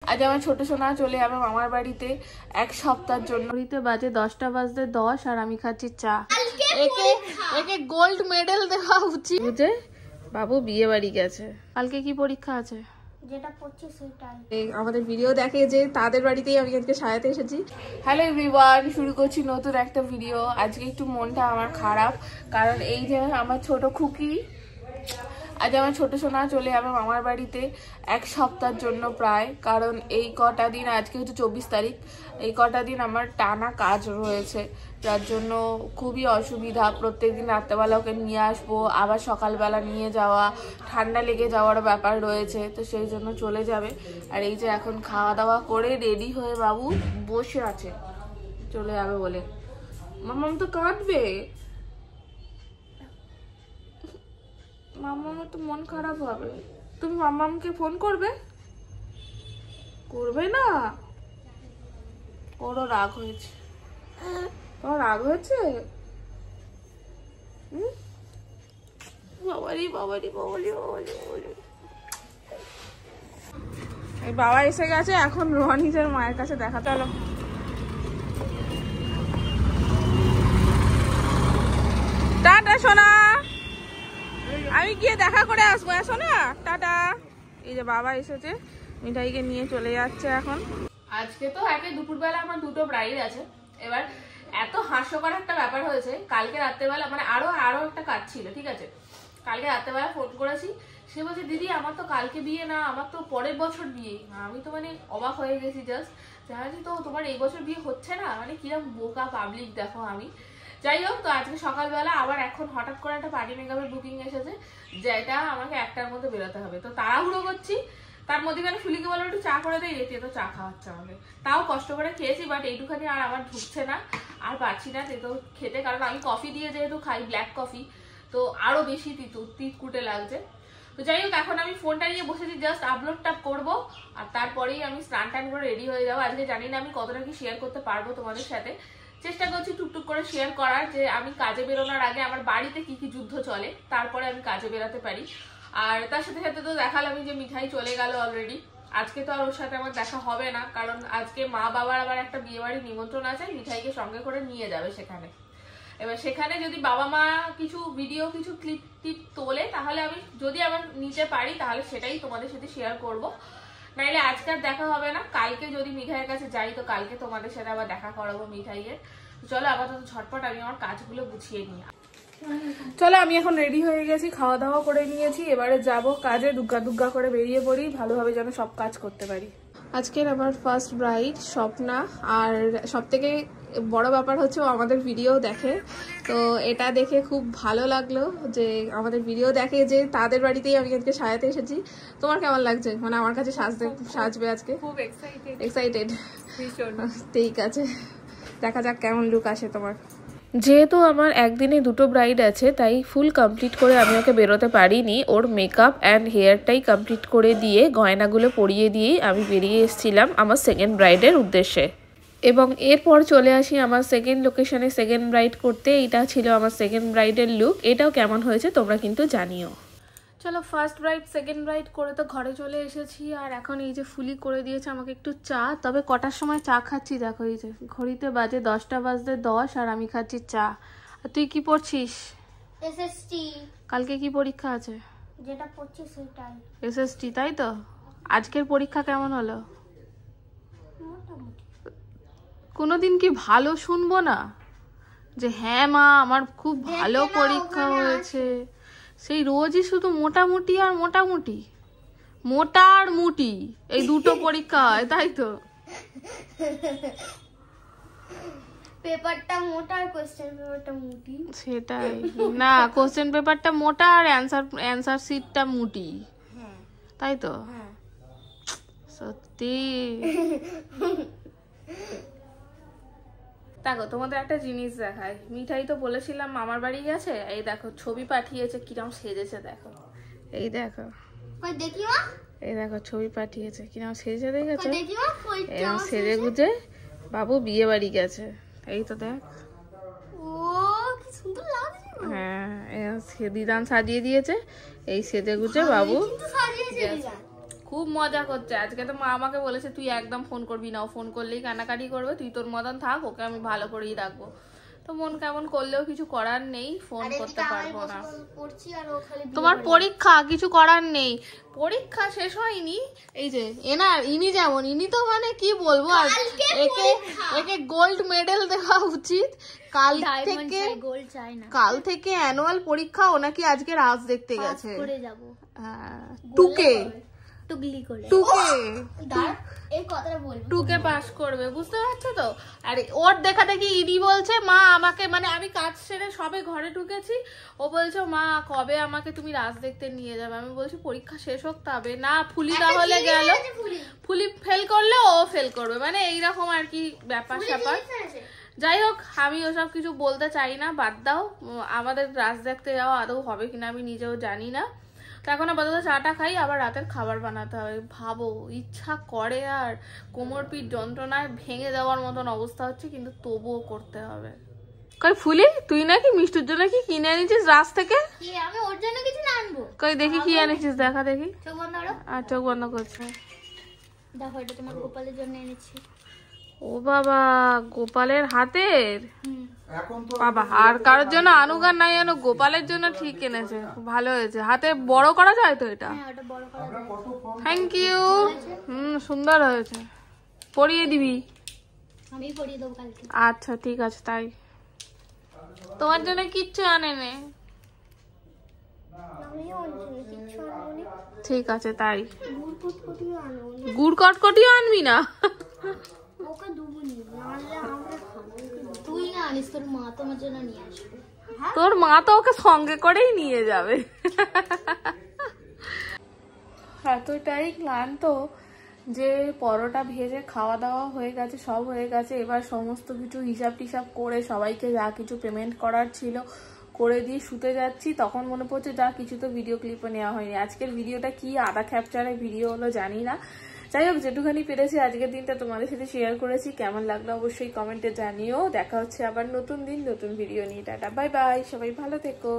আজ আমার ছোট সোনা চলে যাবে মামার বাড়িতে এক সপ্তাহের জন্য। বাড়িতে বাজে 10টা বাজতে 10 আর আমি খাচ্ছি চা। একে গোল্ড মেডেল দেওয়া উচিত। বুঝে বাবু বিয়ে বাড়ি গেছে। কালকে কি পরীক্ষা আছে? যেটা পড়ছি সেটাই। আমাদের ভিডিও দেখে যে তাদের বাড়িতেই আমি আজকে সাজাতে এসেছি। হ্যালো এভরিওয়ান, শুরু করছি নতুন একটা ভিডিও। আজকে একটু মনটা আমার খারাপ, কারণ এই যে আমার ছোট খুকি, আজ আমার ছোট সোনা চলে যাবে মামার বাড়িতে এক সপ্তাহের জন্য প্রায়। কারণ এই কটা দিন, আজকে হচ্ছে 24 তারিখ, এই কটা দিন আমার টানা কাজ রয়েছে, যার জন্য খুবই অসুবিধা। প্রত্যেকদিন রাত্রেবেলা ওকে নিয়ে আসবো, আবার সকালবেলা নিয়ে যাওয়া, ঠান্ডা লেগে যাওয়ার ব্যাপার রয়েছে, তো সেই জন্য চলে যাবে। আর এই যে এখন খাওয়া দাওয়া করে রেডি হয়ে বাবু বসে আছে চলে যাবে বলে। মামাম তো কাঁদবে, মামার তো মন খারাপ হবে। তুমি মামামকে ফোন করবে? করবে না? ওরও রাগ হয়েছে। তোমার রাগ হয়েছে? বাবারি বাবারি বাবারি বাবারি বাবারি। এই বাবা এসে গেছে, এখন রনিজের মায়ের কাছে দেখা। চলো টাটা সোনা, আমি গিয়ে দেখা করে আসবো, এসো না, টাটা। এই যে বাবা এসেছে, মিঠাইকে নিয়ে চলে যাচ্ছে এখন। আজকে তো একে দুপুরবেলা আমার দুটো ব্রাইড আছে। এবার এত হাস্যকর একটা ব্যাপার হয়েছে, কালকে রাত্রেবেলা মানে আরো একটা কাজ ছিল, ঠিক আছে। কালকে রাত্রেবেলা ফোন করেছি, সে বলছে দিদি আমার তো কালকে বিয়ে না, আমার তো পরের বছর বিয়ে। আমি তো মানে অবাক হয়ে গেছি জাস্ট, জানি তো তোমার এই বছর বিয়ে হচ্ছে না, মানে কিরকম বোকা পাবলিক দেখো আমি। যাই হোক, তো আজকে সকালবেলা আবার এখন হঠাৎ করে একটা পার্টি মেকআপের বুকিং এসেছে, যেটা আমাকে 1টার মধ্যে বেরোতে হবে। তো তাড়াহুড়ো করছি, তার মধ্যে কেন ফুলিকে বলো একটু চা করে দেয়, রেতে তো চা খাওয়াচ্ছে আমাকে। তাও কষ্ট করে খেয়েছি, বাট এইটুখানি আর আমার ঢুকছে না, আর পারছি না তেতো খেতে। কারণ আমি কফি দিয়ে যেহেতু খাই, ব্ল্যাক কফি, তো আরো বেশি তিতকুটে লাগছে। তো যাই হোক, এখন আমি ফোনটা নিয়ে বসেছি, জাস্ট আপলোডটা করবো, আর তারপরেই আমি স্নান টান করে রেডি হয়ে যাবো। আজকে জানি না আমি কতটা কি শেয়ার করতে পারবো তোমাদের সাথে, চেষ্টা করছি টুকটুক করে শেয়ার করার, যে আমি কাজে বেরোনোর আগে আমার বাড়িতে কি কি যুদ্ধ চলে, তারপরে আমি কাজে বেরোতে পারি। আর তার সাথে সাথে তো দেখালাম যে মিঠাই চলে গেল অলরেডি। আজকে তো আর ওর সাথে আমার দেখা হবে না, কারণ আজকে মা বাবার আবার একটা বিয়ে বাড়ির নিমন্ত্রণ আছে, মিঠাইকে সঙ্গে করে নিয়ে যাবে সেখানে। এবার সেখানে যদি বাবা মা কিছু ভিডিও, কিছু ক্লিপ টিপ তোলে, তাহলে আমি যদি আবার নিতে পারি তাহলে সেটাই তোমাদের সাথে শেয়ার করব। নাইলে আজকে আর দেখা হবে না, কালকে যদি মিঠাইয়ের কাছে যাই তো কালকে তোমাদের সাথে আবার দেখা করাবো মিঠাইয়ের। চলো আপাতত ঝটপট আমি আমার কাজগুলো গুছিয়ে নিই। চলো আমি এখন রেডি হয়ে গেছি, খাওয়া দাওয়া করে নিয়েছি, এবারে যাব কাজে। দুগ্গা দুগ্গা করে বেরিয়ে পড়ি, ভালোভাবে যেন সব কাজ করতে পারি। আজকের আমার ফার্স্ট ব্রাইড স্বপ্না, আর সব থেকে বড় ব্যাপার হচ্ছে ও আমাদের ভিডিও দেখে। তো এটা দেখে খুব ভালো লাগলো যে আমাদের ভিডিও দেখে যে তাদের বাড়িতেই আমি আজকে সাজাতে এসেছি। তোমার কেমন লাগছে? মানে আমার কাছে সাজবে আজকে? খুব এক্সাইটেড। ঠিক আছে, দেখা যাক কেমন লুক আসে তোমার। যেহেতু আমার একদিনে দুটো ব্রাইড আছে, তাই ফুল কমপ্লিট করে আমি ওকে বেরোতে পারিনি। ওর মেকআপ অ্যান্ড হেয়ারটাই কমপ্লিট করে দিয়ে, গয়নাগুলো পরিয়ে দিয়েই আমি বেরিয়ে এসেছিলাম আমার সেকেন্ড ব্রাইডের উদ্দেশ্যে। এবং এরপর চলে আসি আমার সেকেন্ড লোকেশনে সেকেন্ড ব্রাইড করতে। এটা ছিল আমার সেকেন্ড ব্রাইডের লুক। এটাও কেমন হয়েছে তোমরা কিন্তু জানিও। চলো ফার্স্ট ব্রাইড সেকেন্ড ব্রাইড করে তো ঘরে চলে এসেছি, আর এখন এই যে ফুলি করে দিয়েছে আমাকে একটু চা। তবে কটার সময় চা খাচ্ছি দেখো, এই যে ঘড়িতে বাজে 10টা বাজতে 10 আর আমি খাচ্ছি চা। আর তুই কি পড়ছিস? এসএসটি। কালকে কি পরীক্ষা আছে? যেটা পড়ছি সেটাই। এসএসটি, তাই তো? আজকের পরীক্ষা কেমন হলো? মোটামুটি। কোনোদিন কি ভালো শুনবো না যে হ্যাঁ মা আমার খুব ভালো পরীক্ষা হয়েছে? সেই রোজই শুধু মোটামুটি আর মোটামুটি, মোটা আর মুটি, এই দুটো পরীক্ষা হয়, তাই তো? পেপারটা মোটা আর কোশ্চেন পেপারটা মুটি। সেটাই না, কোশ্চেন পেপারটা মোটা আর অ্যানসার শিটটা মুটি, তাই তো? সত্যি। দেখো তোমাদের একটা জিনিস দেখায়, মিঠাই তো বলেছিলাম মামার বাড়ি গেছে, এই দেখো ছবি পাঠিয়েছে, কিরম সেজেছে দেখো। এই দেখো, দেখি মা, এই দেখো ছবি পাঠিয়েছে, কিরম সেজেছে দেখেছো? দেখি মা, এরকম সেজে গুজে বাবু বিয়ে বাড়ি গেছে, এই তো দেখ। ও কি সুন্দর লাগছে। হ্যাঁ, দিদান সাজিয়ে দিয়েছে, এই সেজে গুজে বাবু। খুব মজা করছে আজকে। তো মা আমাকে বলেছে তুই একদম ফোন করবি না, ও ফোন করলেই কান্নাকাটি করবে, তুই তোর মতন থাক, ওকে আমি ভালো করেই রাখবো। তো মন কেমন করলেও কিছু করার নেই, ফোন করতে পারবো না। তোমার পরীক্ষা, কিছু করার নেই, পরীক্ষা শেষ হয়নি। এই যে ইনি যেমন, ইনি তো মানে কি বলবো, আর একে গোল্ড মেডেল দেওয়া উচিত। কাল থেকে অ্যানুয়াল পরীক্ষা, ও নাকি আজকে রাজ দেখতে গেছে। টুকে পাস করবে, বুঝতে পারছো তো। আর ওর দেখা দেখি ইনি বলছে মা আমাকে, মানে আমি কাজ সেরে সবে ঘরে ঢুকেছি, ও বলছে মা কবে আমাকে তুমি রাজ দেখতে নিয়ে যাবে। আমি বলছি পরীক্ষা শেষ হোক তবে না, ফুলি তাহলে গেল, ফুলি ফেল করলে ও ফেল করবে, মানে এইরকম আর কি ব্যাপার স্যাপার। যাই হোক, আমি ওসব কিছু বলতে চাই না, বাদ দাও। আমাদের রাজ দেখতে যাওয়া আদৌ হবে কিনা আমি নিজেও জানি না। তো এখন আপাতত চাটা খাই, আবার রাতের খাবার বানাতে হবে। ভাবো, ইচ্ছা করে আর কোমর পিঠ যন্ত্রণায় ভেঙে যাওয়ার মতন অবস্থা হচ্ছে, কিন্তু তবুও করতে হবে। কই ফুলি, তুই নাকি মিষ্টির জন্য কি কিনে এনেছিস রাজ থেকে? আমি ওর জন্য কিছু না আনবো। কই দেখি কি এনেছিস, দেখা দেখি। চোখ বন্ধ করো। আর চোখ বন্ধ করছে। দেখো, এটা তোমার গোপালের জন্য এনেছি। ও বাবা, গোপালের হাতের। বাবা, আর কারোর জন্য আনুক আর নাই আনুক, গোপালের জন্য ঠিক এনেছে, ভালো হয়েছে। হাতে বড় করা যায় তো এটা? Thank you. সুন্দর হয়েছে, পরিয়ে দিবি? আমি পরিয়ে দেবো কালকে। আচ্ছা ঠিক আছে, তাই। তোমার জন্য কিচ্ছু আনে নে? ঠিক আছে তাই। গুড় কটকটিও আনবি না? তুই না আনিস, তোর মা তোমার জন্য নিয়ে আসবে। তোর মা তো ওকে সঙ্গে করেই নিয়ে যাবে। এতটাই ক্লান্ত যে পরোটা ভেজে খাওয়া দাওয়া হয়ে গেছে, সব হয়ে গেছে। এবার সমস্ত কিছু হিসাব টিসাব করে সবাইকে যা কিছু পেমেন্ট করার ছিল করে দিয়ে শুতে যাচ্ছি, তখন মনে পড়ছে যা কিছু তো ভিডিও ক্লিপও নেওয়া হয়নি। আজকের ভিডিওটা কি আধা ক্যাপচারে ভিডিও হলো জানি না। যাই হোক, যেটুখানি পেরেছি আজকের দিনটা তোমাদের সাথে শেয়ার করেছি। কেমন লাগলো অবশ্যই কমেন্টে জানিও। দেখা হচ্ছে আবার নতুন দিন নতুন ভিডিও নিয়ে। টাটা বাই বাই, সবাই ভালো থেকো।